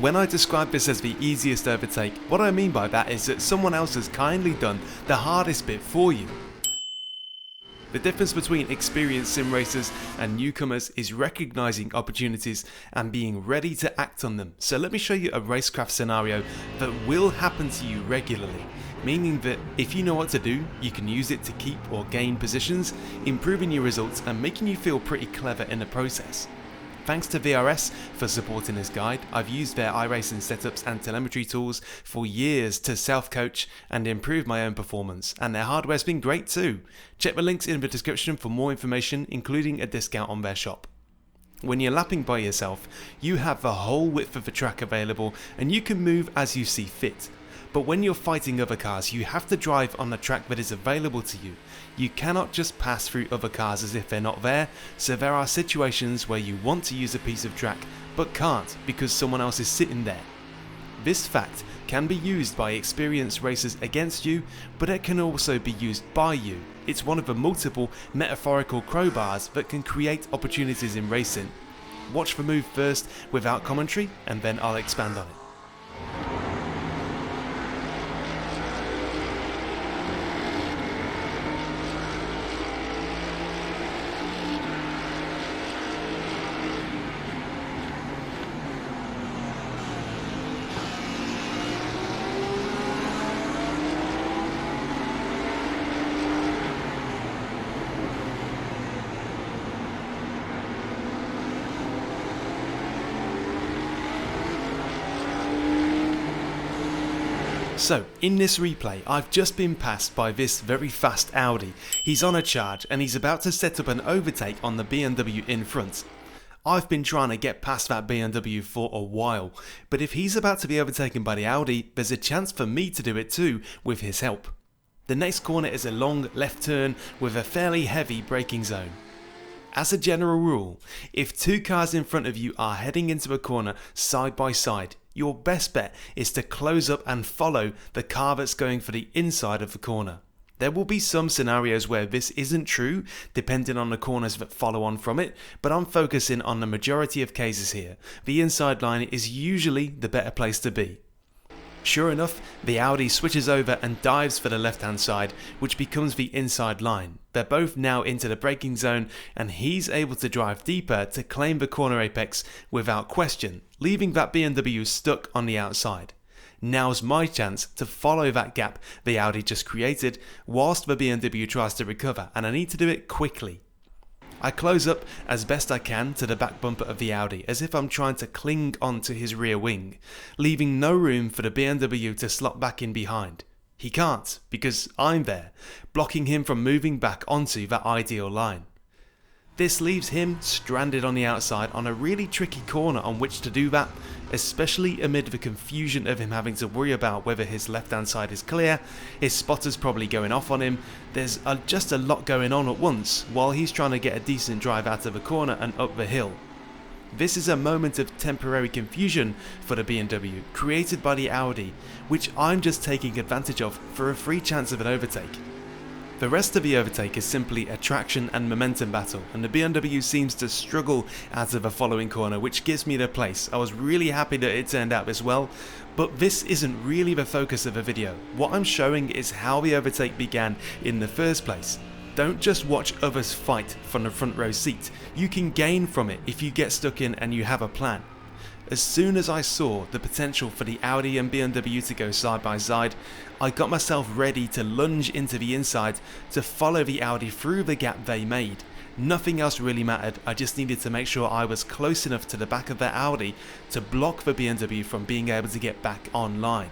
When I describe this as the easiest overtake, what I mean by that is that someone else has kindly done the hardest bit for you. The difference between experienced sim racers and newcomers is recognizing opportunities and being ready to act on them. So let me show you a Racecraft scenario that will happen to you regularly, meaning that if you know what to do, you can use it to keep or gain positions, improving your results and making you feel pretty clever in the process. Thanks to VRS for supporting this guide. I've used their iRacing setups and telemetry tools for years to self-coach and improve my own performance, and their hardware's been great too. Check the links in the description for more information, including a discount on their shop. When you're lapping by yourself, you have the whole width of the track available and you can move as you see fit. But when you're fighting other cars, you have to drive on the track that is available to you. You cannot just pass through other cars as if they're not there, so there are situations where you want to use a piece of track but can't because someone else is sitting there. This fact can be used by experienced racers against you, but it can also be used by you. It's one of the multiple metaphorical crowbars that can create opportunities in racing. Watch the move first without commentary and then I'll expand on it. So, in this replay, I've just been passed by this very fast Audi. He's on a charge and he's about to set up an overtake on the BMW in front. I've been trying to get past that BMW for a while, but if he's about to be overtaken by the Audi, there's a chance for me to do it too with his help. The next corner is a long left turn with a fairly heavy braking zone. As a general rule, if two cars in front of you are heading into a corner side by side, your best bet is to close up and follow the car that's going for the inside of the corner. There will be some scenarios where this isn't true, depending on the corners that follow on from it, but I'm focusing on the majority of cases here. The inside line is usually the better place to be. Sure enough, the Audi switches over and dives for the left-hand side, which becomes the inside line. They're both now into the braking zone and he's able to drive deeper to claim the corner apex without question, leaving that BMW stuck on the outside. Now's my chance to follow that gap the Audi just created whilst the BMW tries to recover, and I need to do it quickly. I close up as best I can to the back bumper of the Audi as if I'm trying to cling onto his rear wing, leaving no room for the BMW to slot back in behind. He can't because I'm there, blocking him from moving back onto that ideal line. This leaves him stranded on the outside on a really tricky corner on which to do that, especially amid the confusion of him having to worry about whether his left hand side is clear, his spotter's probably going off on him. There's just a lot going on at once while he's trying to get a decent drive out of the corner and up the hill. This is a moment of temporary confusion for the BMW created by the Audi, which I'm just taking advantage of for a free chance of an overtake. The rest of the overtake is simply a traction and momentum battle, and the BMW seems to struggle out of the following corner, which gives me the place. I was really happy that it turned out this well, but this isn't really the focus of the video. What I'm showing is how the overtake began in the first place. Don't just watch others fight from the front row seat. You can gain from it if you get stuck in and you have a plan. As soon as I saw the potential for the Audi and BMW to go side by side, I got myself ready to lunge into the inside to follow the Audi through the gap they made. Nothing else really mattered, I just needed to make sure I was close enough to the back of the Audi to block the BMW from being able to get back online.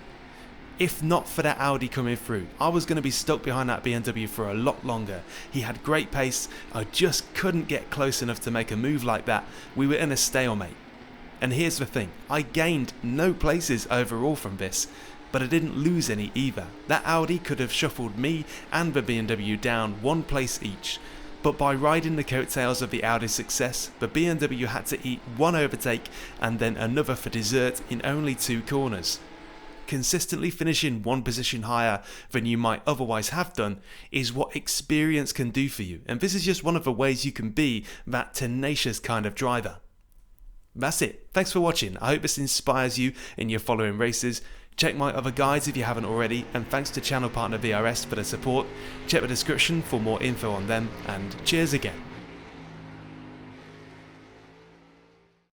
If not for that Audi coming through, I was going to be stuck behind that BMW for a lot longer. He had great pace, I just couldn't get close enough to make a move like that. We were in a stalemate. And here's the thing, I gained no places overall from this, but I didn't lose any either. That Audi could have shuffled me and the BMW down one place each, but by riding the coattails of the Audi's success, the BMW had to eat one overtake and then another for dessert in only 2 corners. Consistently finishing one position higher than you might otherwise have done is what experience can do for you, and this is just one of the ways you can be that tenacious kind of driver. That's it. Thanks for watching. I hope this inspires you in your following races. Check my other guides if you haven't already, and thanks to channel partner VRS for the support. Check the description for more info on them, and cheers again.